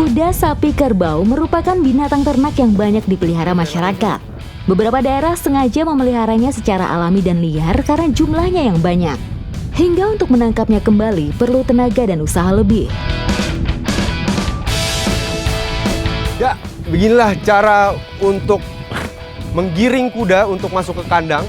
Kuda sapi kerbau merupakan binatang ternak yang banyak dipelihara masyarakat. Beberapa daerah sengaja memeliharanya secara alami dan liar karena jumlahnya yang banyak. Hingga untuk menangkapnya kembali perlu tenaga dan usaha lebih. Ya, beginilah cara untuk menggiring kuda untuk masuk ke kandang.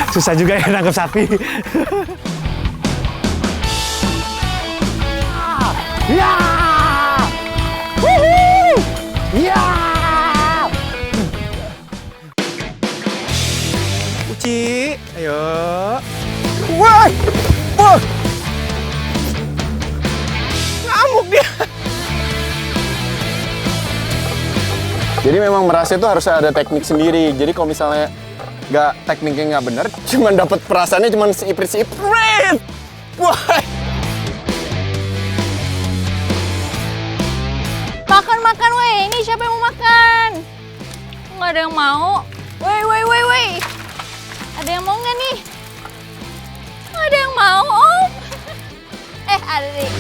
Susah juga ya nangkep sapi. Ya! Ya! Uci, ayo. Wah! Wah! Ngamuk dia. Jadi memang merasa itu harus ada teknik sendiri. Jadi kalau misalnya tekniknya nggak bener, cuman dapat perasaannya cuman seiprit-seiprit. Wah. Makan, weh. Ini siapa yang mau makan? Nggak ada yang mau. Weh. Ada yang mau nggak nih? Nggak ada yang mau, Om. Ada deh.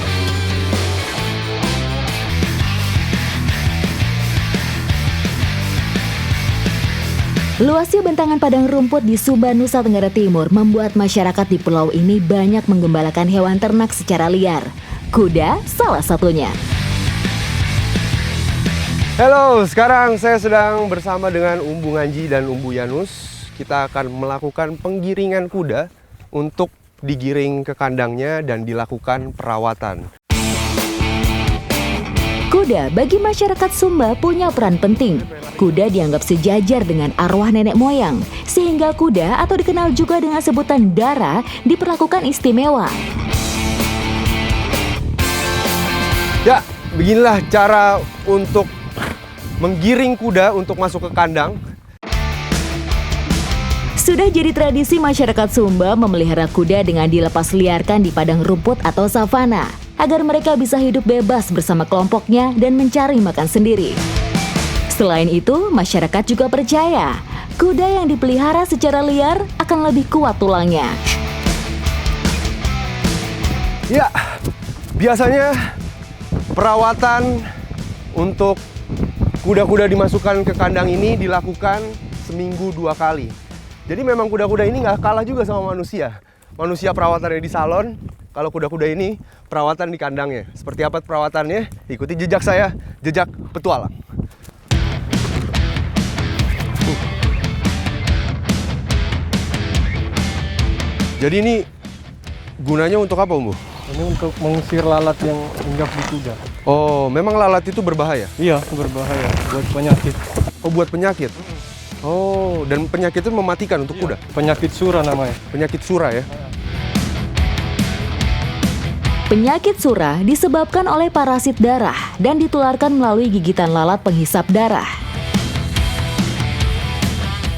Luasnya bentangan padang rumput di Sumba, Nusa Tenggara Timur membuat masyarakat di pulau ini banyak menggembalakan hewan ternak secara liar. Kuda salah satunya. Halo, sekarang saya sedang bersama dengan Umbu Nganji dan Umbu Yanus. Kita akan melakukan penggiringan kuda untuk digiring ke kandangnya dan dilakukan perawatan. Kuda bagi masyarakat Sumba punya peran penting. Kuda dianggap sejajar dengan arwah nenek moyang, sehingga kuda atau dikenal juga dengan sebutan dara diperlakukan istimewa. Ya, beginilah cara untuk menggiring kuda untuk masuk ke kandang. Sudah jadi tradisi masyarakat Sumba memelihara kuda dengan dilepas liarkan di padang rumput atau savana, agar mereka bisa hidup bebas bersama kelompoknya dan mencari makan sendiri. Selain itu, masyarakat juga percaya kuda yang dipelihara secara liar akan lebih kuat tulangnya. Ya, biasanya perawatan untuk kuda-kuda dimasukkan ke kandang ini dilakukan seminggu 2 kali. Jadi memang kuda-kuda ini nggak kalah juga sama manusia. Manusia perawatannya di salon, kalau kuda-kuda ini perawatan di kandangnya. Seperti apa perawatannya? Ikuti jejak saya, jejak petualang. Jadi ini gunanya untuk apa, Umbu? Ini untuk mengusir lalat yang hinggap di kuda. Oh, memang lalat itu berbahaya? Iya, berbahaya buat penyakit. Oh, buat penyakit? Oh, dan penyakit itu mematikan untuk kuda? Penyakit sura namanya. Penyakit sura ya? Penyakit sura disebabkan oleh parasit darah dan ditularkan melalui gigitan lalat penghisap darah.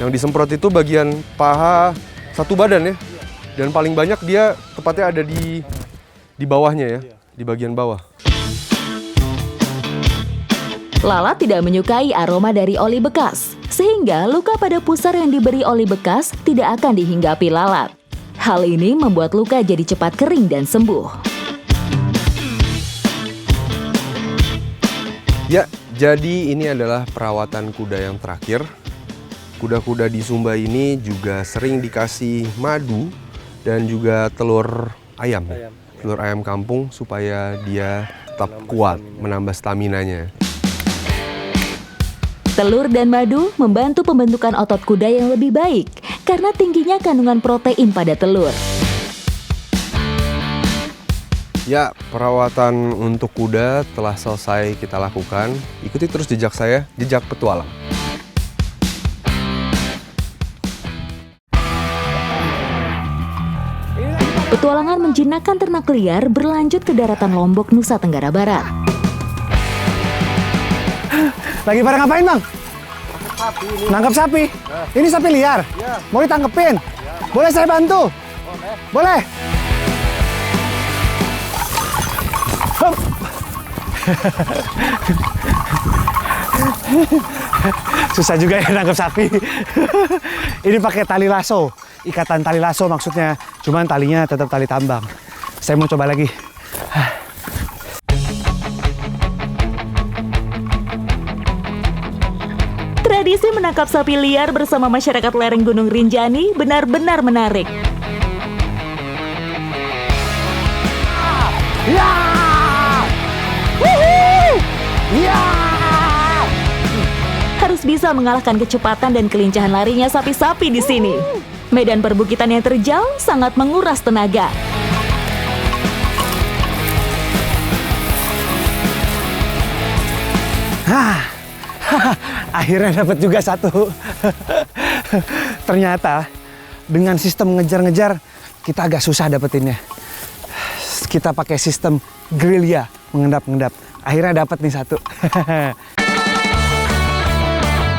Yang disemprot itu bagian paha satu badan ya? Dan paling banyak dia tepatnya ada di bawahnya ya, di bagian bawah. Lalat tidak menyukai aroma dari oli bekas, sehingga luka pada pusar yang diberi oli bekas tidak akan dihinggapi lalat. Hal ini membuat luka jadi cepat kering dan sembuh. Ya, jadi ini adalah perawatan kuda yang terakhir. Kuda-kuda di Sumba ini juga sering dikasih madu dan juga telur ayam. Telur ayam kampung supaya dia tetap kuat, menambah staminanya. Telur dan madu membantu pembentukan otot kuda yang lebih baik karena tingginya kandungan protein pada telur. Ya, perawatan untuk kuda telah selesai kita lakukan. Ikuti terus jejak saya, jejak petualang. Petualangan menjinakkan ternak liar berlanjut ke daratan Lombok, Nusa Tenggara Barat. Lagi pada ngapain, Bang? Nangkap sapi. Ini sapi liar. Mau ditangkepin? Boleh saya bantu? Boleh. Susah juga ya nangkep sapi. Ini pakai tali lasso, ikatan tali lasso maksudnya. Cuman talinya tetap tali tambang. Saya mau coba lagi. Tradisi menangkap sapi liar bersama masyarakat lereng Gunung Rinjani benar-benar menarik. Ya! Wuhu! Ya! Harus bisa mengalahkan kecepatan dan kelincahan larinya sapi-sapi di sini. Medan perbukitan yang terjal sangat menguras tenaga. Akhirnya dapat juga satu. Ternyata dengan sistem ngejar-ngejar kita agak susah dapetinnya. Kita pakai sistem gerilya, mengendap-endap. Akhirnya dapat nih satu.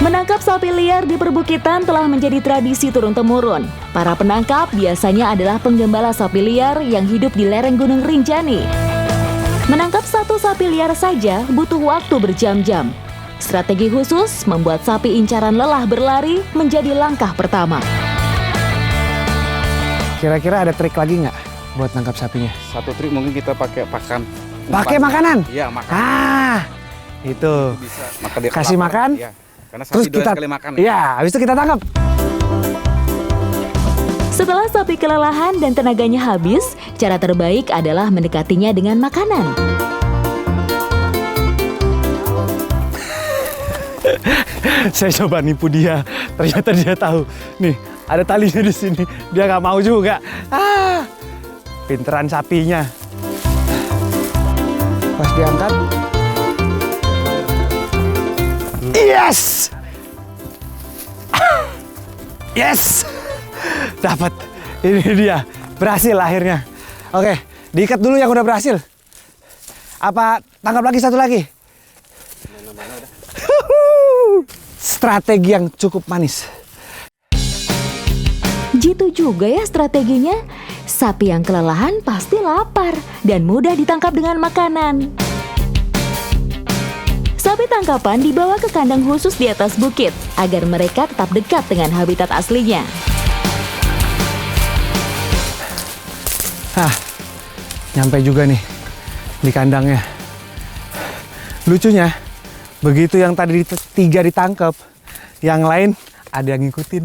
Menangkap sapi liar di perbukitan telah menjadi tradisi turun-temurun. Para penangkap biasanya adalah penggembala sapi liar yang hidup di lereng Gunung Rinjani. Menangkap satu sapi liar saja butuh waktu berjam-jam. Strategi khusus membuat sapi incaran lelah berlari menjadi langkah pertama. Kira-kira ada trik lagi nggak buat nangkap sapinya? Satu trik mungkin kita pakai pakan. Pakai makanan? Iya, makan. Itu. Bisa makan dia Kasih lapar. makan. Iya. Karena sapi Terus doyan kita, sekali makan. iya, habis itu kita tangkap. Setelah sapi kelelahan dan tenaganya habis, cara terbaik adalah mendekatinya dengan makanan. Saya coba nipu dia, ternyata dia tahu. Nih, ada talinya di sini. Dia nggak mau juga. Pinteran sapinya. Pas diangkat. Yes! Yes! Dapat. Ini dia. Berhasil akhirnya. Oke, diikat dulu yang udah berhasil. Apa tangkap lagi satu lagi? Strategi yang cukup manis. Jitu juga ya strateginya. Sapi yang kelelahan pasti lapar dan mudah ditangkap dengan makanan. Sapi tangkapan dibawa ke kandang khusus di atas bukit agar mereka tetap dekat dengan habitat aslinya. Nyampe juga nih di kandangnya. Lucunya, begitu yang tadi 3 ditangkap, yang lain ada yang ngikutin.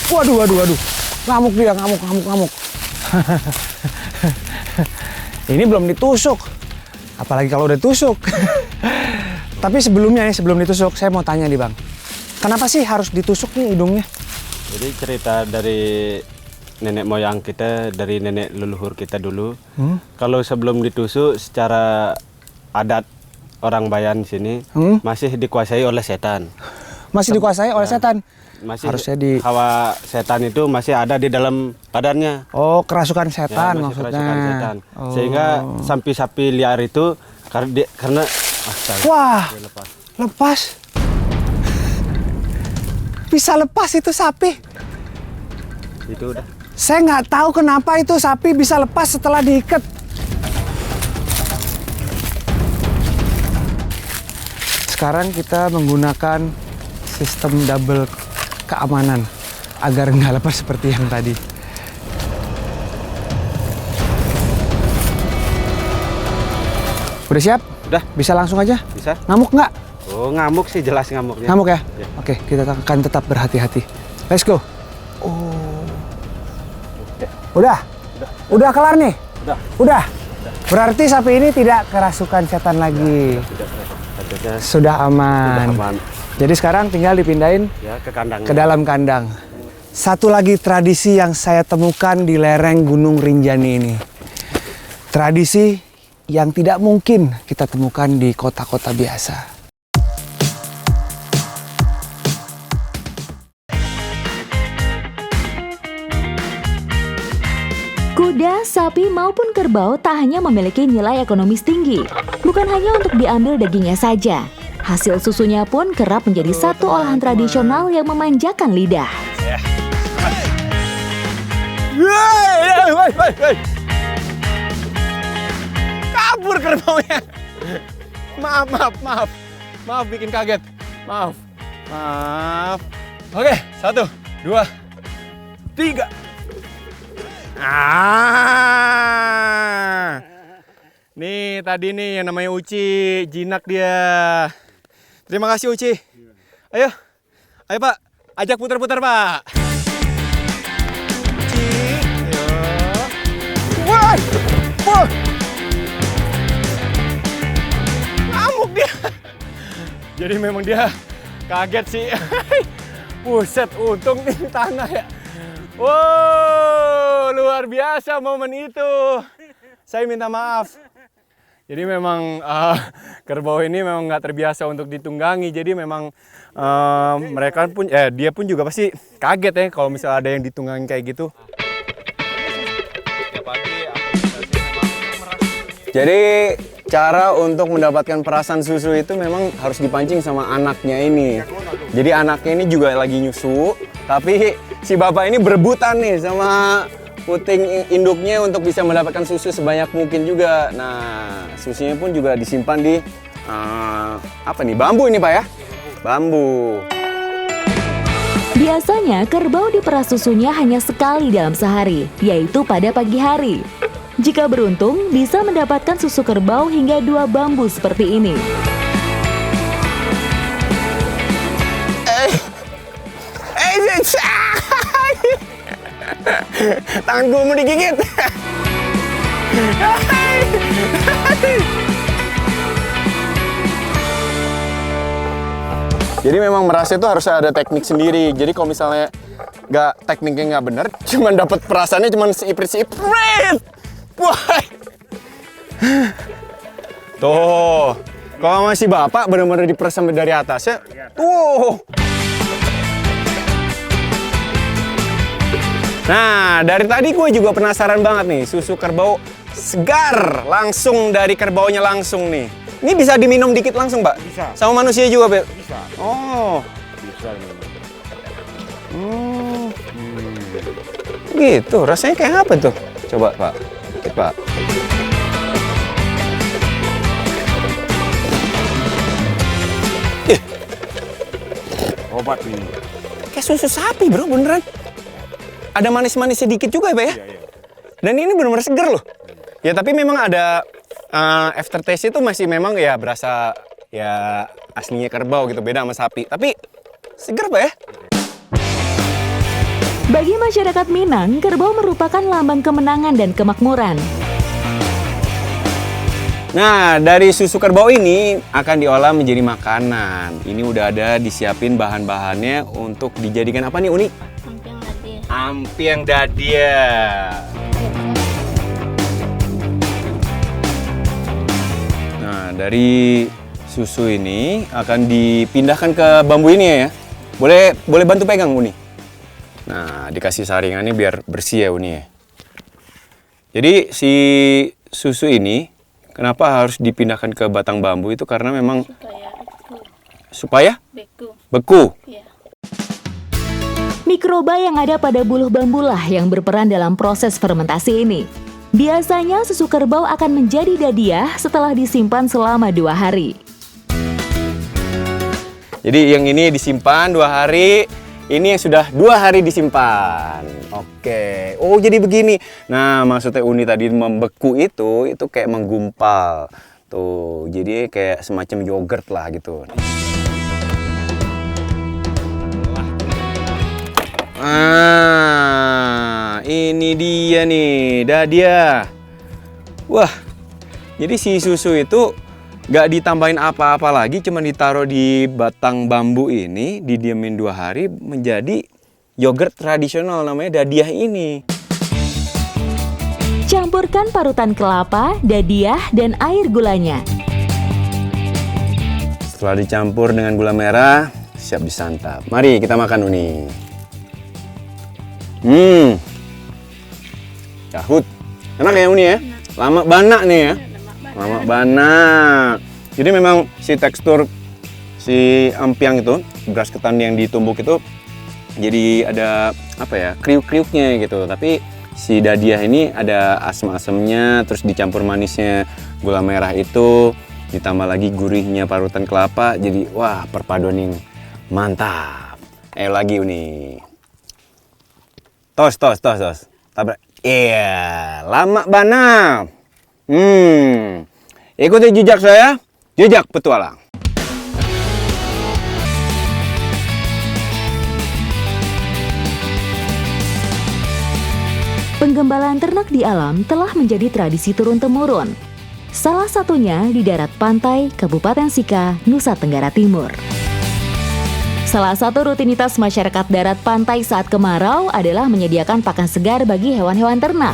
Waduh. Ngamuk dia, ngamuk. Ini belum ditusuk. Apalagi kalau udah tusuk. Tapi sebelum ditusuk, saya mau tanya nih Bang. Kenapa sih harus ditusuk nih hidungnya? Jadi cerita dari nenek moyang kita, dari nenek leluhur kita dulu. Kalau sebelum ditusuk secara adat orang Bayan sini masih dikuasai oleh setan. Masih dikuasai oleh setan? Masih Harusnya hawa setan itu masih ada di dalam badannya. Oh, kerasukan setan Ya, masih maksudnya. kerasukan setan. Oh. Sehingga sapi-sapi liar itu karena Wah, dia lepas. lepas. Bisa lepas itu sapi. Itu udah. Saya nggak tahu kenapa itu sapi bisa lepas setelah diikat. Sekarang kita menggunakan sistem double keamanan agar nggak lepas seperti yang tadi. Udah siap? Udah. Bisa langsung aja? Bisa? Ngamuk nggak? Oh, ngamuk sih, jelas ngamuknya. Ngamuk ya? Ya. Oke, kita akan tetap berhati-hati. Let's go. Udah? Udah kelar nih? Udah. Berarti sapi ini tidak kerasukan setan lagi. Sudah aman. Sudah aman. Jadi sekarang tinggal dipindahin Ya, ke kandang. ke dalam kandang. Satu lagi tradisi yang saya temukan di lereng Gunung Rinjani ini. Tradisi yang tidak mungkin kita temukan di kota-kota biasa. Kuda, sapi maupun kerbau tak hanya memiliki nilai ekonomis tinggi. Bukan hanya untuk diambil dagingnya saja. Hasil susunya pun kerap menjadi satu olahan tradisional yang memanjakan lidah. Woi. Kabur kerbaunya. Maaf bikin kaget. Maaf. Oke, 1, 2, 3. Nih tadi nih yang namanya Uci, jinak dia. Terima kasih Uci. Ayo Pak, ajak putar-putar Pak. Uci, ayo. Wah. Ngamuk dia. Jadi memang dia kaget sih. Buset, untung di tanah ya. Wow, luar biasa momen itu. Saya minta maaf. Jadi memang kerbau ini memang nggak terbiasa untuk ditunggangi. Jadi memang mereka pun, dia pun juga pasti kaget ya kalau misalnya ada yang ditunggangi kayak gitu. Jadi cara untuk mendapatkan perasan susu itu memang harus dipancing sama anaknya ini. Jadi anaknya ini juga lagi nyusu, tapi si bapak ini berebutan nih sama puting induknya untuk bisa mendapatkan susu sebanyak mungkin juga. Nah, susunya pun juga disimpan di bambu ini Pak ya? Bambu. Biasanya kerbau diperas susunya hanya sekali dalam sehari, yaitu pada pagi hari. Jika beruntung, bisa mendapatkan susu kerbau hingga 2 bambu seperti ini. Tangan gue mau digigit. Jadi memang merasa itu harus ada teknik sendiri. Jadi kalau misalnya tekniknya nggak bener, cuman dapat perasaannya cuman seiprit. Wah. Tuh, kalau masih bapak benar-benar diperas sampai dari atasnya. Tuh. Nah, dari tadi gue juga penasaran banget nih, susu kerbau segar langsung dari kerbaunya langsung nih. Ini bisa diminum dikit langsung, Pak? Bisa. Sama manusia juga, Pak? Bisa. Oh. Bisa minum. Gitu, rasanya kayak apa tuh? Coba, Pak. Dikit, Pak. Obat ini. Kayak susu sapi, bro, beneran. Ada manis-manisnya dikit juga ya, Pak ya? Iya. Dan ini benar-benar seger loh. Ya tapi memang ada aftertaste itu masih memang ya berasa ya aslinya kerbau gitu, beda sama sapi. Tapi seger Pak ya? Bagi masyarakat Minang, kerbau merupakan lambang kemenangan dan kemakmuran. Nah, dari susu kerbau ini akan diolah menjadi makanan. Ini udah ada disiapin bahan-bahannya untuk dijadikan apa nih, Uni? Ampiang dadia. Nah, dari susu ini akan dipindahkan ke bambu ini ya. Boleh bantu pegang, Uni. Nah, dikasih saringannya biar bersih ya, Uni ya. Jadi si susu ini kenapa harus dipindahkan ke batang bambu itu karena memang supaya beku. Ya. Mikroba yang ada pada buluh bambulah yang berperan dalam proses fermentasi ini. Biasanya susu kerbau akan menjadi dadiah setelah disimpan selama 2 hari. Jadi yang ini disimpan 2 hari, ini yang sudah 2 hari disimpan. Oke, oh jadi begini. Nah maksudnya Uni tadi membeku itu kayak menggumpal. Tuh, jadi kayak semacam yogurt lah gitu. Ini dia nih, dadia. Wah, jadi si susu itu gak ditambahin apa-apa lagi, cuma ditaruh di batang bambu ini, didiemin 2 hari, menjadi yogurt tradisional namanya dadiah ini. Campurkan parutan kelapa, dadiah, dan air gulanya. Setelah dicampur dengan gula merah, siap disantap. Mari kita makan, Uni. Yahut. Enak ya Uni ya? Lama banak nih ya? Lama banak. Jadi memang si tekstur si ampiang itu, beras ketan yang ditumbuk itu jadi ada apa ya, kriuk-kriuknya gitu. Tapi si dadiah ini ada asam-asamnya, terus dicampur manisnya gula merah itu, ditambah lagi gurihnya parutan kelapa. Jadi wah, perpaduan yang mantap. Ayo lagi Uni. Tos. Tabrak. Iya, lama bana. Ikuti jejak saya, jejak petualang. Penggembalaan ternak di alam telah menjadi tradisi turun-temurun. Salah satunya di darat pantai Kabupaten Sika, Nusa Tenggara Timur. Salah satu rutinitas masyarakat darat pantai saat kemarau adalah menyediakan pakan segar bagi hewan-hewan ternak.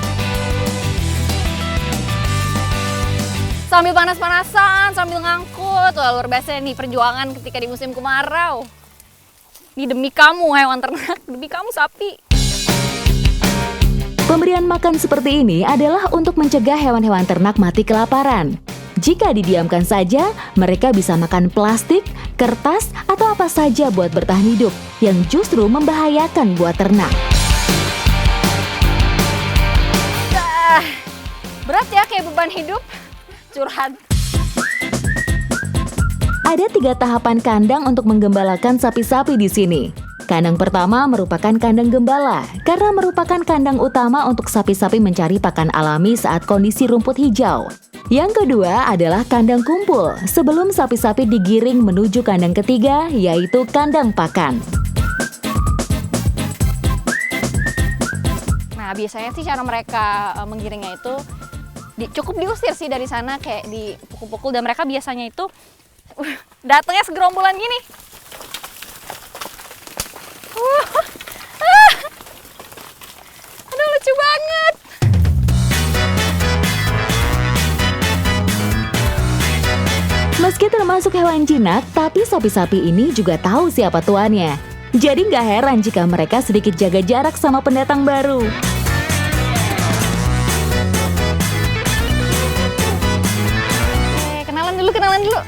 Sambil panas-panasan, sambil ngangkut, wah luar biasa nih perjuangan ketika di musim kemarau. Ini demi kamu hewan ternak, demi kamu sapi. Pemberian makan seperti ini adalah untuk mencegah hewan-hewan ternak mati kelaparan. Jika didiamkan saja, mereka bisa makan plastik, kertas, atau apa saja buat bertahan hidup yang justru membahayakan buat ternak. Berat ya kayak beban hidup, curhat. Ada 3 tahapan kandang untuk menggembalakan sapi-sapi di sini. Kandang pertama merupakan kandang gembala, karena merupakan kandang utama untuk sapi-sapi mencari pakan alami saat kondisi rumput hijau. Yang kedua adalah kandang kumpul, sebelum sapi-sapi digiring menuju kandang ketiga, yaitu kandang pakan. Nah biasanya sih cara mereka menggiringnya itu cukup diusir sih dari sana, kayak dipukul-pukul, dan mereka biasanya itu datangnya segerombolan gini. Aduh lucu banget. Meski termasuk hewan jinak, tapi sapi-sapi ini juga tahu siapa tuannya. Jadi nggak heran jika mereka sedikit jaga jarak sama pendatang baru. Kenalan dulu.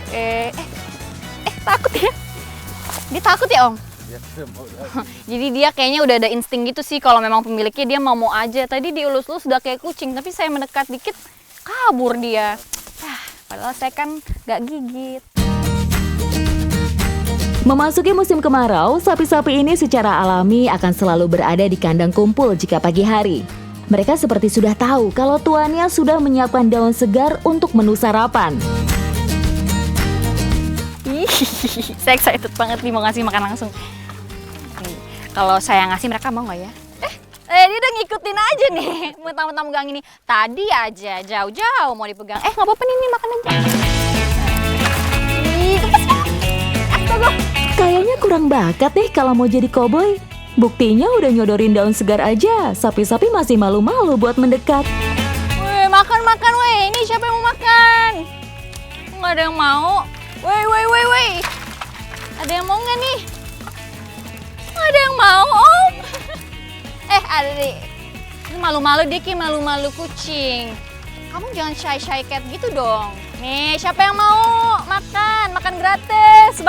Takut ya? Dia takut ya, Om? Jadi dia kayaknya udah ada insting gitu sih, kalau memang pemiliknya dia mau aja. Tadi dielus-elus udah kayak kucing, tapi saya mendekat dikit kabur dia. Padahal saya kan gak gigit. Memasuki musim kemarau, sapi-sapi ini secara alami akan selalu berada di kandang kumpul jika pagi hari. Mereka seperti sudah tahu kalau tuannya sudah menyiapkan daun segar untuk menu sarapan. Saya excited banget nih mau ngasih makan langsung. Kalau saya ngasih mereka mau nggak ya? Dia udah ngikutin aja nih, mentang-mentang megang ini. Tadi aja jauh-jauh mau dipegang. Nggak apa-apa nih makan aja. Gemes banget. Astaga. Kayaknya kurang bakat deh kalau mau jadi koboi. Buktinya udah nyodorin daun segar aja, sapi-sapi masih malu-malu buat mendekat. Weh, makan, weh. Ini siapa yang mau makan? Nggak ada yang mau. Weh. Ada yang mau nggak nih? Nggak ada yang mau, Om. Ada deh. Ini malu-malu dia kayak malu-malu kucing. Kamu jangan shy cat gitu dong. Nih, siapa yang mau makan? Makan gratis.